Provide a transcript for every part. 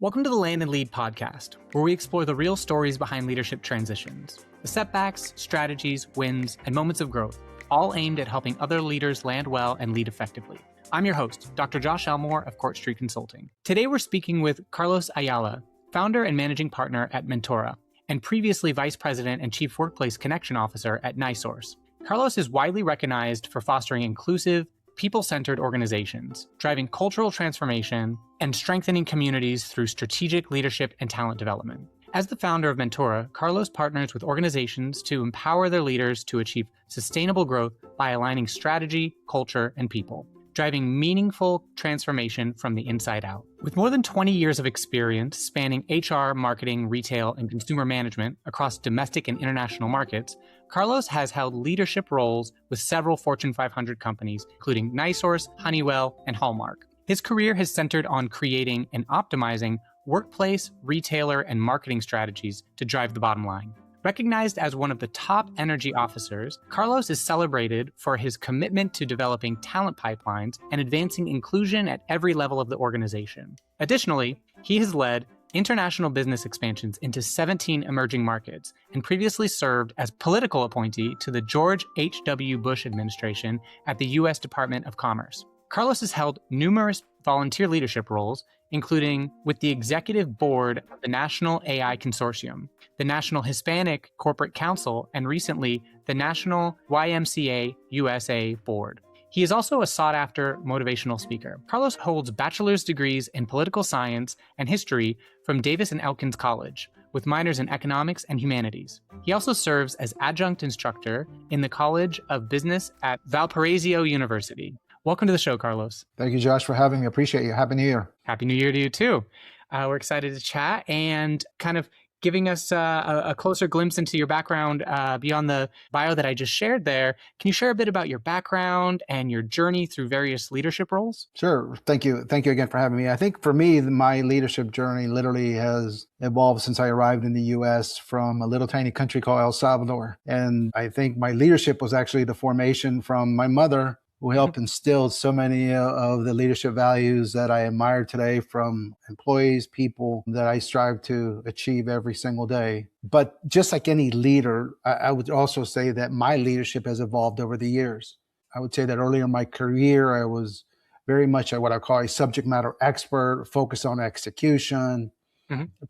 Welcome to the Land and Lead podcast, where we explore the real stories behind leadership transitions, the setbacks, strategies, wins, and moments of growth, all aimed at helping other leaders land well and lead effectively. I'm your host, Dr. Josh Elmore of Court Street Consulting. Today we're speaking with Carlos Ayala, founder and managing partner at Mentora, and previously vice president and chief workplace connection officer at NiSource. Carlos is widely recognized for fostering inclusive, people-centered organizations, driving cultural transformation, and strengthening communities through strategic leadership and talent development. As the founder of Mentora, Carlos partners with organizations to empower their leaders to achieve sustainable growth by aligning strategy, culture, and people, driving meaningful transformation from the inside out. With more than 20 years of experience spanning HR, marketing, retail, and consumer management across domestic and international markets, Carlos has held leadership roles with several Fortune 500 companies, including NiSource, Honeywell, and Hallmark. His career has centered on creating and optimizing workplace, retailer, and marketing strategies to drive the bottom line. Recognized as one of the top energy officers, Carlos is celebrated for his commitment to developing talent pipelines and advancing inclusion at every level of the organization. Additionally, he has led international business expansions into 17 emerging markets and previously served as political appointee to the George H.W. Bush administration at the U.S. Department of Commerce. Carlos has held numerous volunteer leadership roles, including with the executive board of the National AI Consortium, the National Hispanic Corporate Council, and recently the National YMCA USA Board. He is also a sought-after motivational speaker. Carlos holds bachelor's degrees in political science and history from Davis and Elkins College, with minors in economics and humanities. He also serves as adjunct instructor in the College of Business at Valparaiso University. Welcome to the show, Carlos. Thank you, Josh, for having me. I appreciate you. Happy New Year. Happy New Year to you, too. We're excited to chat and kind of giving us a closer glimpse into your background beyond the bio that I just shared there. Can you share a bit about your background and your journey through various leadership roles? Sure. Thank you. Thank you again for having me. I think for me, my leadership journey literally has evolved since I arrived in the U.S. from a little tiny country called El Salvador. And I think my leadership was actually the formation from my mother, who helped instill so many of the leadership values that I admire today from employees, people that I strive to achieve every single day. But just like any leader, I would also say that my leadership has evolved over the years. I would say that earlier in my career, I was very much what I call a subject matter expert, focused on execution,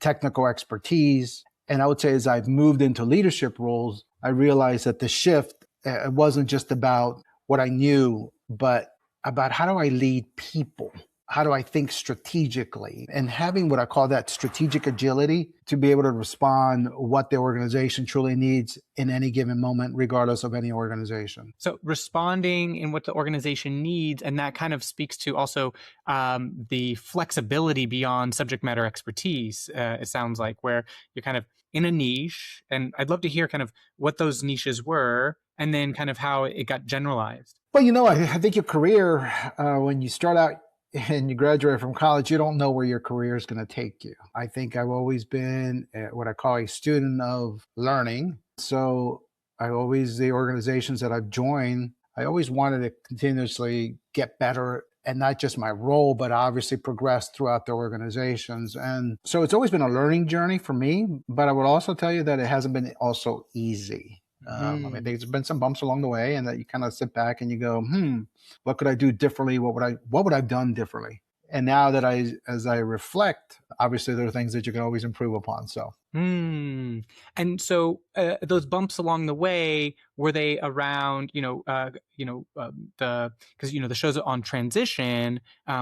technical expertise. And I would say as I've moved into leadership roles, I realized that the shift it wasn't just about what I knew, but about how do I lead people? How do I think strategically? And having what I call that strategic agility to be able to respond what the organization truly needs in any given moment, regardless of any organization. So responding in what the organization needs, and that kind of speaks to also the flexibility beyond subject matter expertise, it sounds like, where you're kind of in a niche. And I'd love to hear kind of what those niches were, and then kind of how it got generalized. Well, I think your career, when you start out and you graduate from college, you don't know where your career is going to take you. I think I've always been what I call a student of learning. So the organizations that I've joined, I always wanted to continuously get better, and not just my role, but obviously progress throughout the organizations. And so it's always been a learning journey for me, but I would also tell you that it hasn't been also easy. I mean, there's been some bumps along the way, and that you kind of sit back and you go, what could I do differently? What would I have done differently? And now that as I reflect, obviously there are things that you can always improve upon. So, and so those bumps along the way, were they around, because the show's on transition.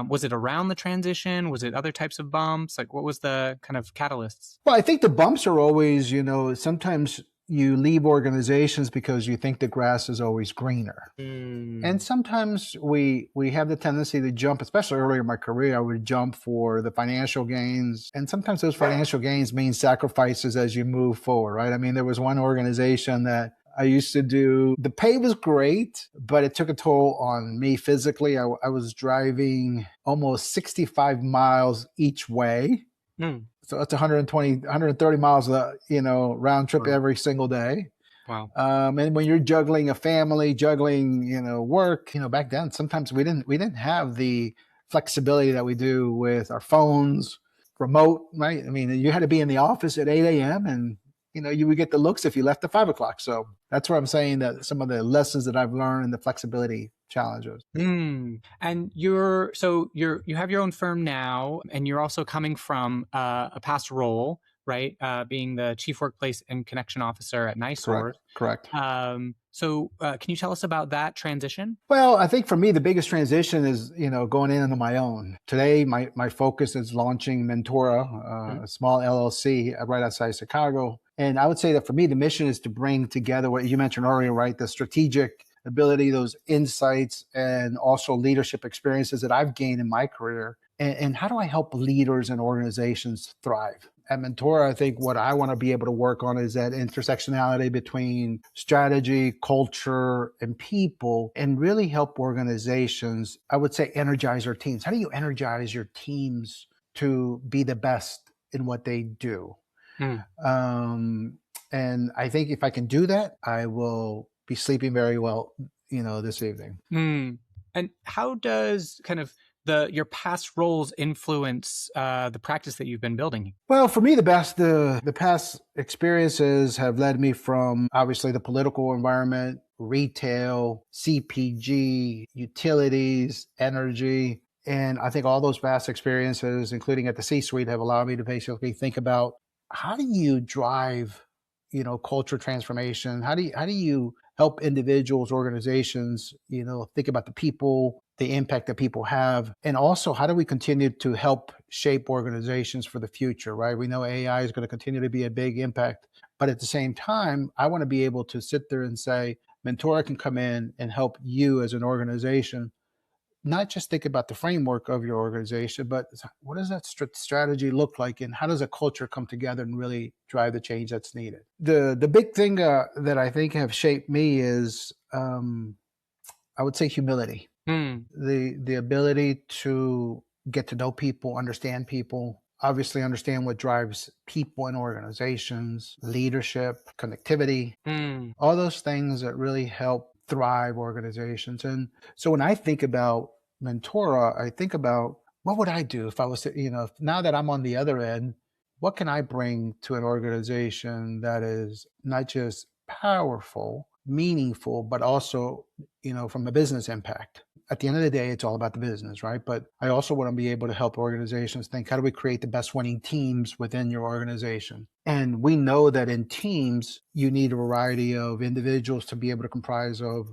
Was it around the transition? Was it other types of bumps? Like, what was the kind of catalysts? Well, I think the bumps are always, sometimes you leave organizations because you think the grass is always greener. And sometimes we have the tendency to jump, especially earlier in my career, I would jump for the financial gains. And sometimes those financial gains mean sacrifices as you move forward, right? I mean, there was one organization that I used to do, the pay was great, but it took a toll on me physically. I was driving almost 65 miles each way. So that's 130 miles, round trip every single day. Wow. And when you're juggling a family, juggling, work, back then, sometimes we didn't have the flexibility that we do with our phones, remote, right? I mean, you had to be in the office at 8 a.m. and you would get the looks if you left at 5 o'clock. So that's where I'm saying that some of the lessons that I've learned and the flexibility challenges. And you have your own firm now, and you're also coming from a past role, right? Being the Chief Workplace and Connection Officer at NiSource. Correct. Can you tell us about that transition? Well, I think for me, the biggest transition is, going in on my own. Today, my focus is launching Mentora, a small LLC right outside Chicago. And I would say that for me, the mission is to bring together what you mentioned earlier, right? The strategic ability, those insights, and also leadership experiences that I've gained in my career. And how do I help leaders and organizations thrive? At Mentora, I think what I want to be able to work on is that intersectionality between strategy, culture, and people, and really help organizations, I would say, energize their teams. How do you energize your teams to be the best in what they do? And I think if I can do that, I will be sleeping very well, this evening. And how does kind of your past roles influence the practice that you've been building? Well, for me, the past experiences have led me from obviously the political environment, retail, CPG, utilities, energy. And I think all those vast experiences, including at the C-suite, have allowed me to basically think about how do you drive, culture transformation? How do you help individuals, organizations, think about the people, the impact that people have, and also how do we continue to help shape organizations for the future, right? We know AI is going to continue to be a big impact, but at the same time, I want to be able to sit there and say, Mentora can come in and help you as an organization, not just think about the framework of your organization, but what does that strategy look like, and how does a culture come together and really drive the change that's needed? The big thing that I think have shaped me is, I would say, humility. The ability to get to know people, understand people, obviously understand what drives people in organizations, leadership, connectivity, all those things that really help thrive organizations. And so when I think about Mentora, I think about what would I do if I was to, now that I'm on the other end, what can I bring to an organization that is not just powerful, meaningful, but also, from a business impact? At the end of the day, it's all about the business, right? But I also want to be able to help organizations think, how do we create the best winning teams within your organization? And we know that in teams, you need a variety of individuals to be able to comprise of,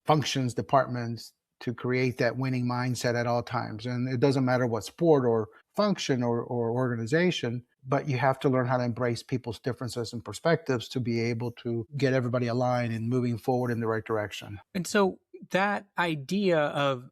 functions, departments, to create that winning mindset at all times. And it doesn't matter what sport or function or organization, but you have to learn how to embrace people's differences and perspectives to be able to get everybody aligned and moving forward in the right direction. And so that idea of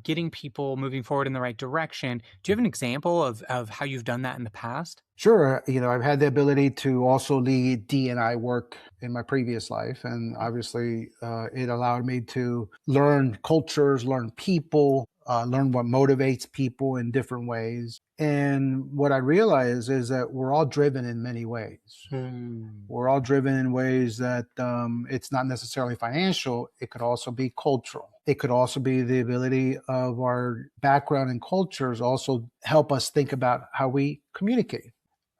getting people moving forward in the right direction, do you have an example of how you've done that in the past? Sure. I've had the ability to also lead D&I work in my previous life. And obviously, it allowed me to learn cultures, learn people, learn what motivates people in different ways. And what I realize is that we're all driven in many ways. We're all driven in ways that it's not necessarily financial. It could also be cultural. It could also be the ability of our background and cultures also help us think about how we communicate,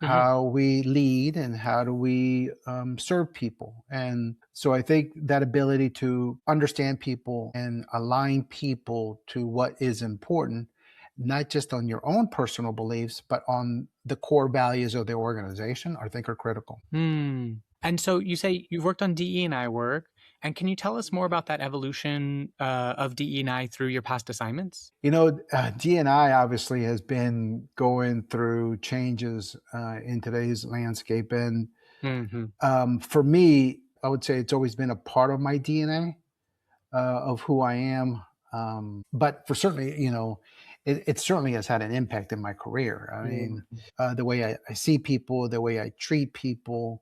how we lead, and how do we serve people. And so I think that ability to understand people and align people to what is important, not just on your own personal beliefs, but on the core values of the organization, I think are critical. And so you say you've worked on DE&I work. And can you tell us more about that evolution of DE&I through your past assignments? DE&I obviously has been going through changes in today's landscape. And for me, I would say it's always been a part of my DNA of who I am. But for certainly, it certainly has had an impact in my career. I mean, the way I see people, the way I treat people,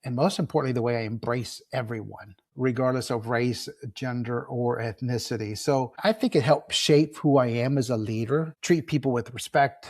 and most importantly, the way I embrace everyone, regardless of race, gender, or ethnicity. So I think it helped shape who I am as a leader, treat people with respect,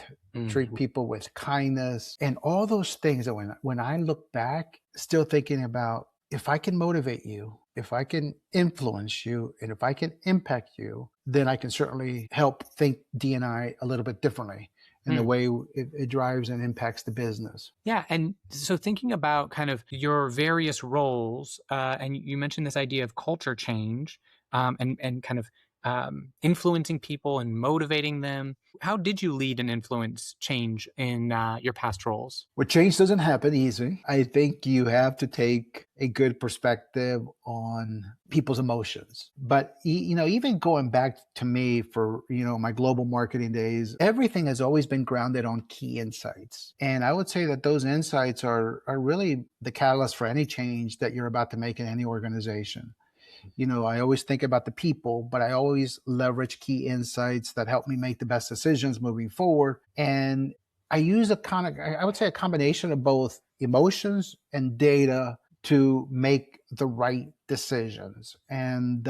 treat people with kindness, and all those things that when I look back, still thinking about, if I can motivate you, if I can influence you, and if I can impact you, then I can certainly help think D&I a little bit differently. in the way it drives and impacts the business. Yeah. And so thinking about kind of your various roles, and you mentioned this idea of culture change, and kind of influencing people and motivating them. How did you lead and influence change in your past roles? Well, change doesn't happen easy. I think you have to take a good perspective on people's emotions. But, even going back to me for, my global marketing days, everything has always been grounded on key insights. And I would say that those insights are really the catalyst for any change that you're about to make in any organization. I always think about the people, but I always leverage key insights that help me make the best decisions moving forward. And I use I would say a combination of both emotions and data to make the right decisions. And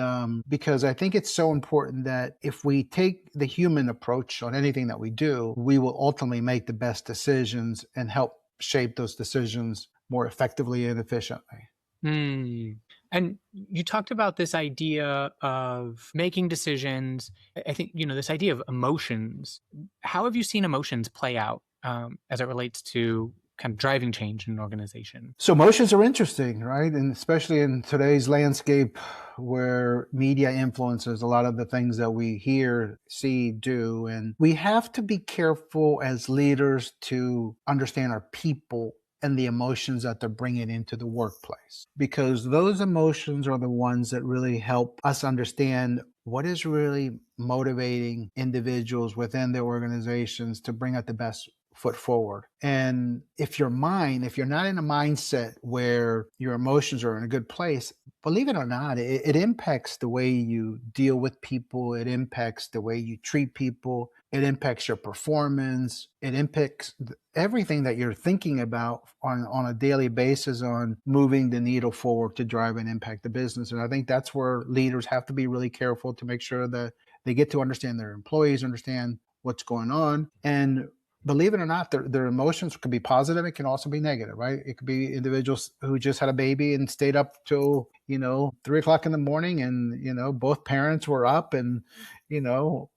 because I think it's so important that if we take the human approach on anything that we do, we will ultimately make the best decisions and help shape those decisions more effectively and efficiently. And you talked about this idea of making decisions. I think, this idea of emotions. How have you seen emotions play out as it relates to kind of driving change in an organization? So emotions are interesting, right? And especially in today's landscape where media influences a lot of the things that we hear, see, do. And we have to be careful as leaders to understand our people and the emotions that they're bringing into the workplace, because those emotions are the ones that really help us understand what is really motivating individuals within their organizations to bring out the best foot forward. And if you're not in a mindset where your emotions are in a good place, believe it or not, it impacts the way you deal with people. It impacts the way you treat people. It impacts your performance. It impacts everything that you're thinking about on a daily basis on moving the needle forward to drive and impact the business. And I think that's where leaders have to be really careful to make sure that they get to understand their employees, understand what's going on. And believe it or not, their emotions can be positive. It can also be negative, right? It could be individuals who just had a baby and stayed up till, 3:00 in the morning and, both parents were up and,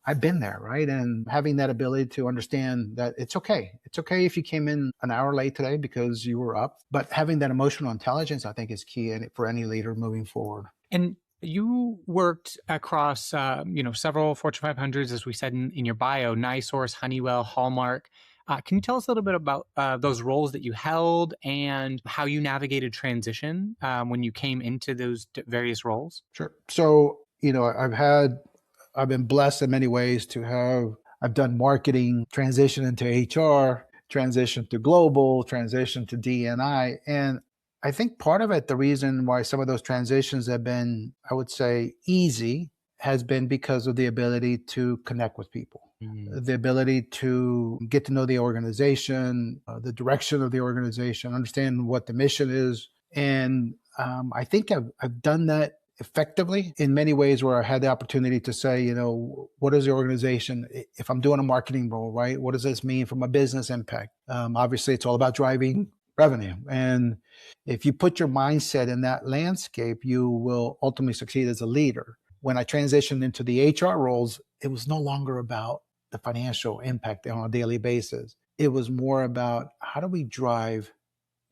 I've been there, right? And having that ability to understand that it's okay. It's okay if you came in an hour late today because you were up, but having that emotional intelligence, I think, is key for any leader moving forward. And you worked across, several Fortune 500s, as we said in your bio, NiSource, Honeywell, Hallmark. Can you tell us a little bit about those roles that you held and how you navigated transition when you came into those various roles? Sure. So, I've been blessed in many ways I've done marketing, transition into HR, transition to global, transition to D&I. And I think part of it, the reason why some of those transitions have been, I would say, easy, has been because of the ability to connect with people, the ability to get to know the organization, the direction of the organization, understand what the mission is. And I think I've done that effectively in many ways where I had the opportunity to say, what is the organization? If I'm doing a marketing role, right? What does this mean from a business impact? Obviously, it's all about driving revenue. And if you put your mindset in that landscape, you will ultimately succeed as a leader. When I transitioned into the HR roles, it was no longer about the financial impact on a daily basis. It was more about how do we drive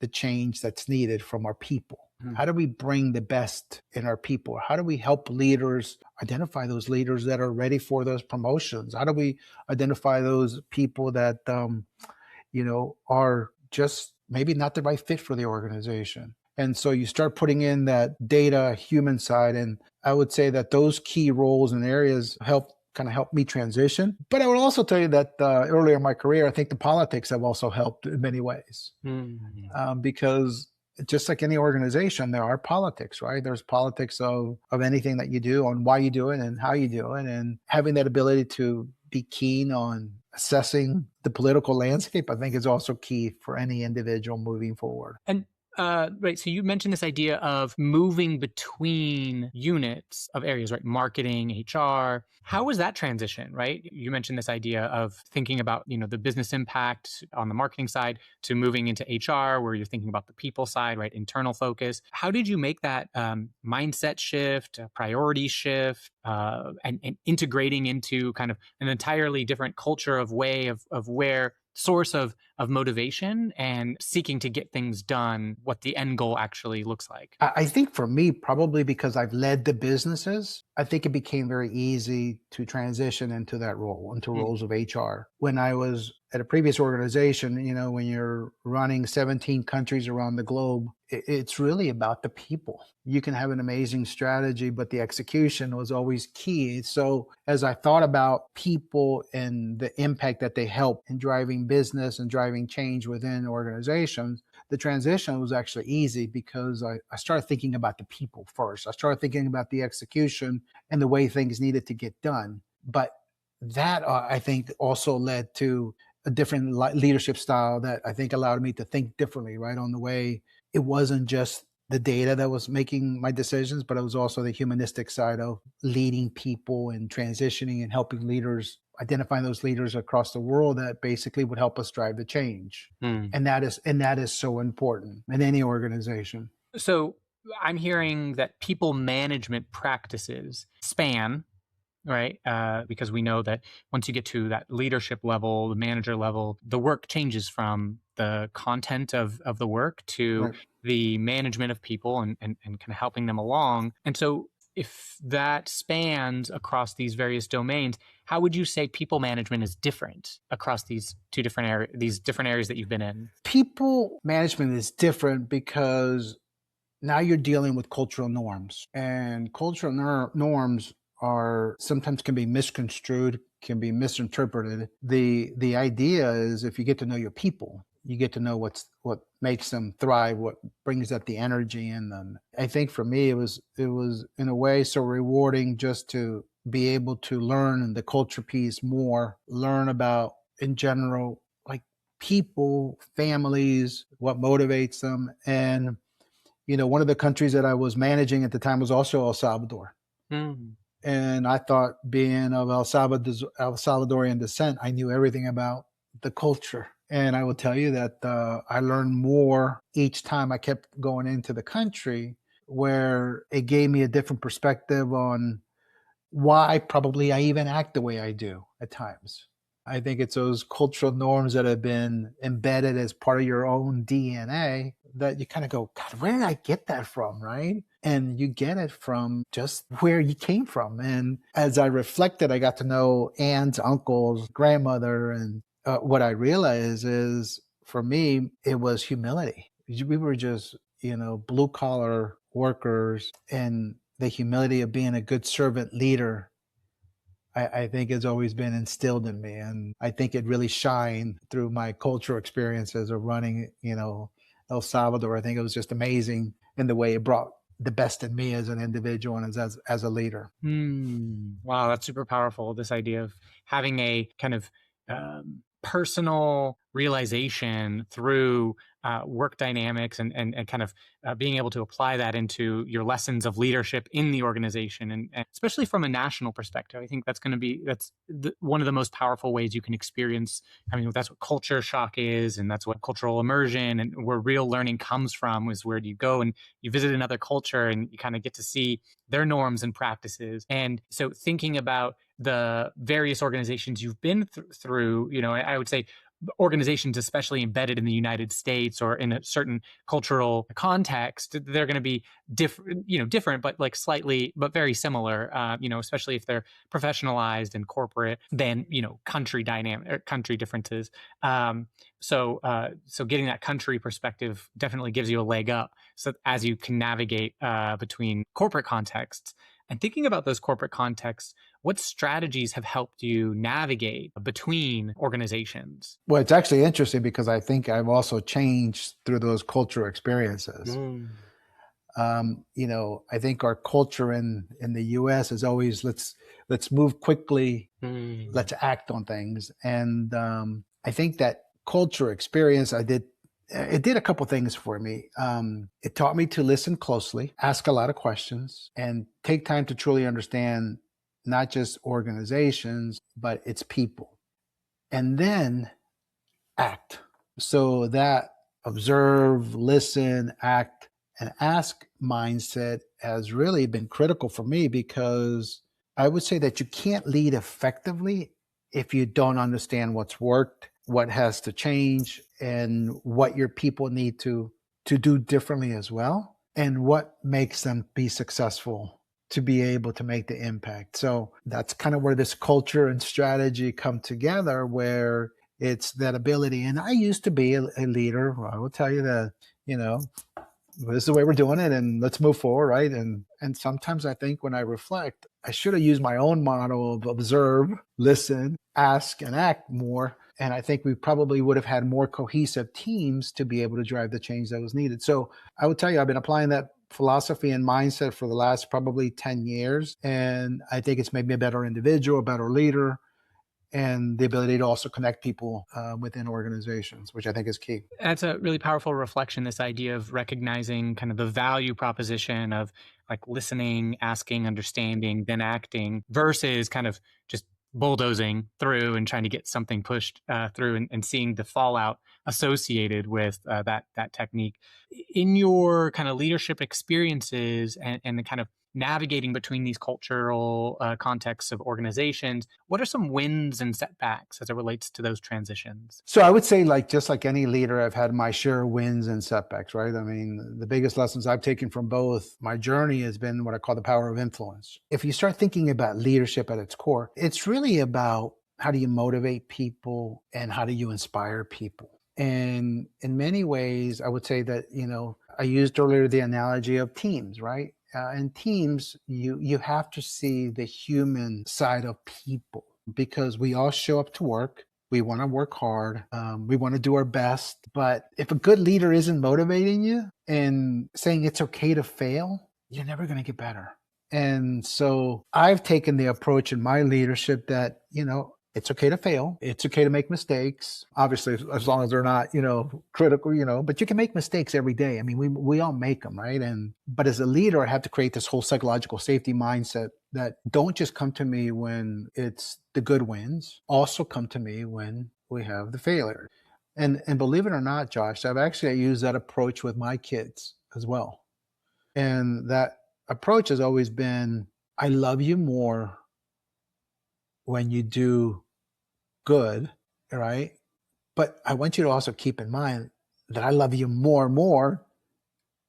the change that's needed from our people? How do we bring the best in our people? How do we help leaders identify those leaders that are ready for those promotions? How do we identify those people that, are just maybe not the right fit for the organization? And so you start putting in that data human side. And I would say that those key roles and areas help me transition. But I would also tell you that earlier in my career, I think the politics have also helped in many ways. Because just like any organization, there are politics, right? There's politics of anything that you do, on why you do it and how you do it. And having that ability to be keen on assessing the political landscape, I think, is also key for any individual moving forward. And right. So you mentioned this idea of moving between units of areas, right? Marketing, HR. How was that transition, right? You mentioned this idea of thinking about, the business impact on the marketing side to moving into HR, where you're thinking about the people side, right? Internal focus. How did you make that mindset shift, priority shift, and integrating into kind of an entirely different culture of way of where source of motivation and seeking to get things done, what the end goal actually looks like? I think for me, probably because I've led the businesses, I think it became very easy to transition into that role, into Mm. roles of HR. When I was at a previous organization, when you're running 17 countries around the globe, it's really about the people. You can have an amazing strategy, but the execution was always key. So as I thought about people and the impact that they help in driving business and driving change within organizations, the transition was actually easy because I started thinking about the people first. I started thinking about the execution and the way things needed to get done. But that, I think, also led to a different leadership style that I think allowed me to think differently, right? On the way it wasn't just the data that was making my decisions, but it was also the humanistic side of leading people and transitioning and helping leaders, identifying those leaders across the world that basically would help us drive the change. Mm. And that is so important in any organization. So I'm hearing that people management practices span, right? Because we know that once you get to that leadership level, the manager level, the work changes from the content of the work to Right. the management of people and kind of helping them along. And so if that spans across these various domains, how would you say people management is different across these these different areas that you've been in? People management is different because now you're dealing with cultural norms, and cultural norms are sometimes can be misconstrued, can be misinterpreted. The idea is if you get to know your people, you get to know what makes them thrive, what brings up the energy in them. I think for me it was in a way so rewarding just to be able to learn the culture piece more, learn about in general like people, families, what motivates them. And one of the countries that I was managing at the time was also El Salvador. Mm. And I thought, being of El Salvadorian descent, I knew everything about the culture. And I will tell you that I learned more each time I kept going into the country, where it gave me a different perspective on why probably I even act the way I do at times. I think it's those cultural norms that have been embedded as part of your own DNA that you kind of go, God, where did I get that from? Right. And you get it from just where you came from. And as I reflected, I got to know aunts, uncles, grandmother. And what I realized is for me, it was humility. We were just, blue collar workers, and the humility of being a good servant leader I think has always been instilled in me. And I think it really shined through my cultural experiences of running, El Salvador. I think it was just amazing in the way it brought the best in me as an individual and as a leader. Wow, that's super powerful. This idea of having a kind of personal realization through work dynamics and kind of being able to apply that into your lessons of leadership in the organization, and especially from a national perspective. I think that's one of the most powerful ways you can experience. I mean, that's what culture shock is, and that's what cultural immersion and where real learning comes from, is where you go and you visit another culture and you kind of get to see their norms and practices. And so thinking about the various organizations you've been through, I would say organizations, especially embedded in the United States or in a certain cultural context, they're going to be different, but like slightly, but very similar, especially if they're professionalized and corporate, than, country dynamic or country differences. So getting that country perspective definitely gives you a leg up. So as you can navigate between corporate contexts and thinking about those corporate contexts, what strategies have helped you navigate between organizations? Well, it's actually interesting because I think I've also changed through those cultural experiences. I think our culture in the U.S. is always let's move quickly, let's act on things, and I think that culture experience I did It did a couple things for me. It taught me to listen closely, ask a lot of questions, and take time to truly understand not just organizations, but its people. And then act. So that observe, listen, act, and ask mindset has really been critical for me, because I would say that you can't lead effectively if you don't understand what's worked, what has to change, and what your people need to do differently as well, and what makes them be successful to be able to make the impact. So that's kind of where this culture and strategy come together, where it's that ability. And I used to be a leader. I will tell you that, this is the way we're doing it, and let's move forward, right? And sometimes I think, when I reflect, I should have used my own model of observe, listen, ask, and act more. And I think we probably would have had more cohesive teams to be able to drive the change that was needed. So I would tell you, I've been applying that philosophy and mindset for the last probably 10 years. And I think it's made me a better individual, a better leader, and the ability to also connect people within organizations, which I think is key. That's a really powerful reflection, this idea of recognizing kind of the value proposition of like listening, asking, understanding, then acting, versus kind of just bulldozing through and trying to get something pushed through, and seeing the fallout associated with that technique. In your kind of leadership experiences and the kind of navigating between these cultural contexts of organizations, what are some wins and setbacks as it relates to those transitions? So I would say, just like any leader, I've had my share of wins and setbacks, right? I mean, the biggest lessons I've taken from both my journey has been what I call the power of influence. If you start thinking about leadership at its core, it's really about how do you motivate people and how do you inspire people. And in many ways, I would say that, I used earlier the analogy of teams, right? In teams, you have to see the human side of people, because we all show up to work. We want to work hard. We want to do our best. But if a good leader isn't motivating you and saying it's okay to fail, you're never going to get better. And so I've taken the approach in my leadership that, it's okay to fail. It's okay to make mistakes. Obviously, as long as they're not, critical, but you can make mistakes every day. I mean, we all make them, right? But as a leader, I have to create this whole psychological safety mindset that don't just come to me when it's the good wins, also come to me when we have the failure. And believe it or not, Josh, I've actually used that approach with my kids as well. And that approach has always been, I love you more when you do good, right? But I want you to also keep in mind that I love you more and more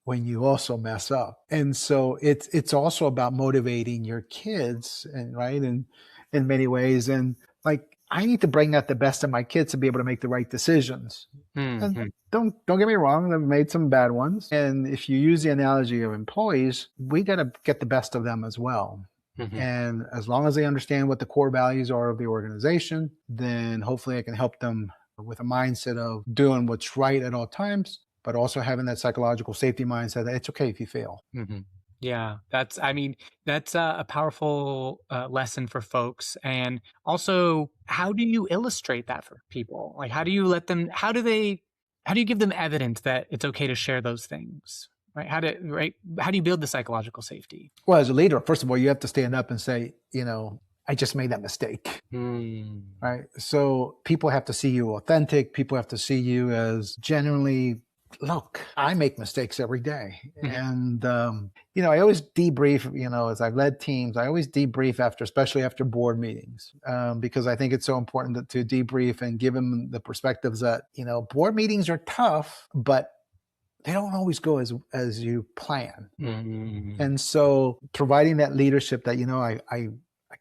when you also mess up. And so it's also about motivating your kids, and right, and in many ways. And I need to bring out the best of my kids to be able to make the right decisions. Mm-hmm. And don't get me wrong, I've made some bad ones. And if you use the analogy of employees, we got to get the best of them as well. Mm-hmm. And as long as they understand what the core values are of the organization, then hopefully I can help them with a mindset of doing what's right at all times, but also having that psychological safety mindset that it's okay if you fail. Mm-hmm. Yeah, that's a powerful lesson for folks. And also, how do you illustrate that for people? Like, how do you give them evidence that it's okay to share those things? Right? How do you build the psychological safety? Well, as a leader, first of all, you have to stand up and say, I just made that mistake. Right? So people have to see you authentic. People have to see you as genuinely, look, I make mistakes every day. And, I always debrief, as I've led teams, I always debrief especially after board meetings, because I think it's so important to debrief and give them the perspectives that, board meetings are tough, but they don't always go as you plan. Mm-hmm. And so providing that leadership that, I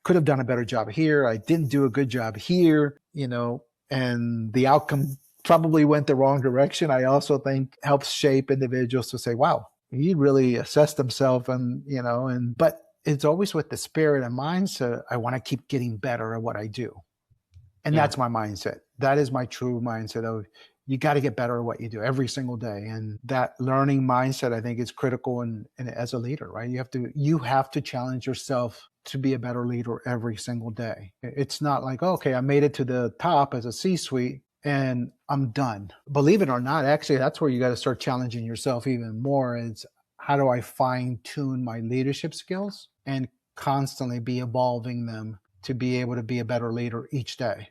could have done a better job here. I didn't do a good job here, and the outcome probably went the wrong direction. I also think helps shape individuals to say, wow, he really assessed himself, but it's always with the spirit and mindset. I want to keep getting better at what I do. And that's my mindset. That is my true mindset of, you got to get better at what you do every single day. And that learning mindset, I think, is critical in as a leader, right? You have to challenge yourself to be a better leader every single day. It's not like, okay, I made it to the top as a C-suite, and I'm done. Believe it or not, actually, that's where you got to start challenging yourself even more. It's how do I fine tune my leadership skills and constantly be evolving them to be able to be a better leader each day?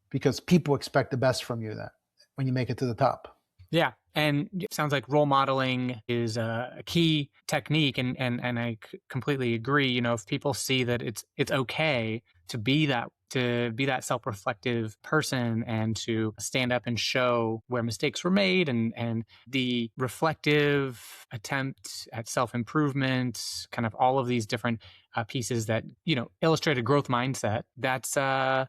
Because people expect the best from you that when you make it to the top. Yeah. And it sounds like role modeling is a key technique. And I completely agree. If people see that it's okay to be that self-reflective person and to stand up and show where mistakes were made, and the reflective attempt at self-improvement, kind of all of these different pieces that illustrate a growth mindset. That's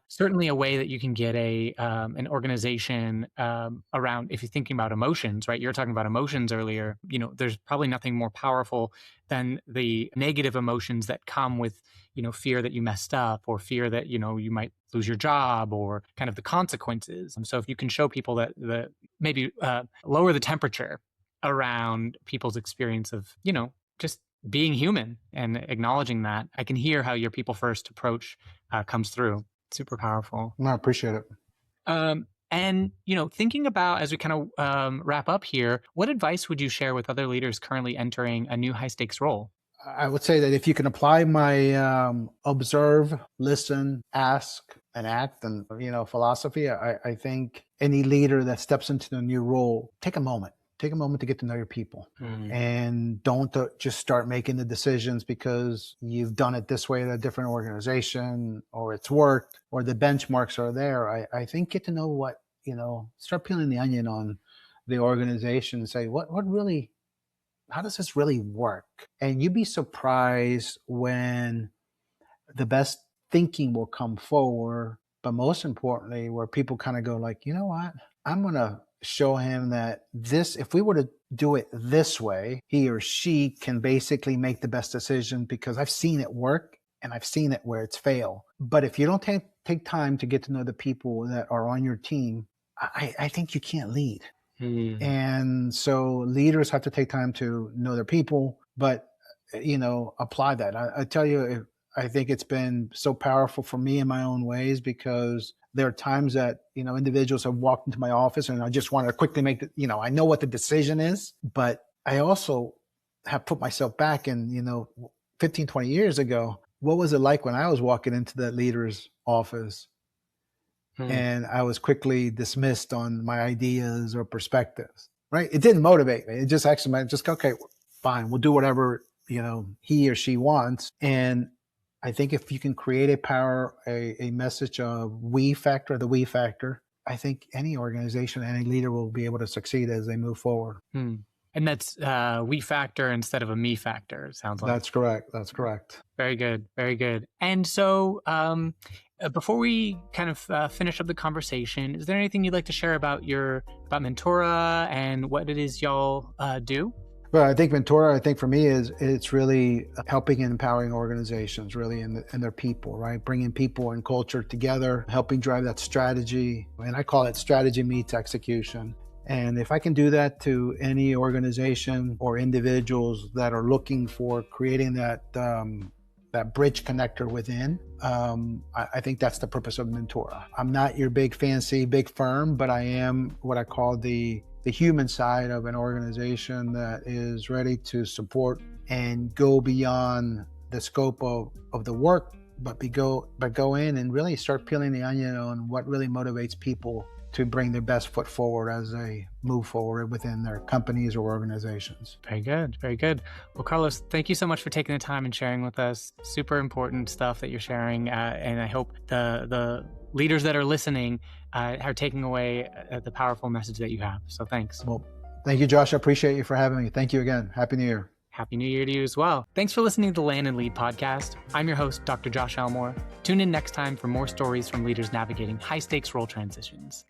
certainly a way that you can get an organization around. If you're thinking about emotions, right? You're talking about emotions earlier. There's probably nothing more powerful than the negative emotions that come with fear that you messed up, or fear that you might lose your job, or kind of the consequences. And so if you can show people that maybe lower the temperature around people's experience of just being human and acknowledging that, I can hear how your people first approach comes through. Super powerful. I appreciate it. And thinking about, as we kind of wrap up here, what advice would you share with other leaders currently entering a new high stakes role? I would say that if you can apply my observe, listen, ask, and act, and philosophy, I think any leader that steps into the new role, take a moment to get to know your people, and don't just start making the decisions because you've done it this way at a different organization, or it's worked, or the benchmarks are there. I think get to know what, start peeling the onion on the organization and say, what really, how does this really work? And you'd be surprised when the best thinking will come forward, but most importantly, where people kind of go like, you know what, I'm going to show him that this, if we were to do it this way, he or she can basically make the best decision because I've seen it work and I've seen it where it's failed. But if you don't take time to get to know the people that are on your team, I think you can't lead. And so leaders have to take time to know their people, but, apply that. I tell you, I think it's been so powerful for me in my own ways, because there are times that, individuals have walked into my office and I just wanted to quickly make I know what the decision is, but I also have put myself back in, 15, 20 years ago. What was it like when I was walking into that leader's office and I was quickly dismissed on my ideas or perspectives, right? It didn't motivate me. It just actually meant okay, fine, we'll do whatever, he or she wants. And I think if you can create a message of we factor, the we factor, I think any organization, any leader will be able to succeed as they move forward. And that's we factor instead of a me factor, it sounds like. That's correct. That's correct. Very good. Very good. And so before we kind of finish up the conversation, is there anything you'd like to share about Mentora and what it is y'all do? Well, I think Mentora, for me, it's really helping and empowering organizations, really, and their people, right? Bringing people and culture together, helping drive that strategy. And I call it strategy meets execution. And if I can do that to any organization or individuals that are looking for creating that bridge connector within, I think that's the purpose of Mentora. I'm not your big firm, but I am what I call the human side of an organization that is ready to support and go beyond the scope of the work, but go in and really start peeling the onion on what really motivates people to bring their best foot forward as they move forward within their companies or organizations. Very good. Very good. Well, Carlos, thank you so much for taking the time and sharing with us. Super important stuff that you're sharing. And I hope the leaders that are listening are taking away the powerful message that you have. So thanks. Well, thank you, Josh. I appreciate you for having me. Thank you again. Happy New Year. Happy New Year to you as well. Thanks for listening to the Land and Lead podcast. I'm your host, Dr. Josh Elmore. Tune in next time for more stories from leaders navigating high-stakes role transitions.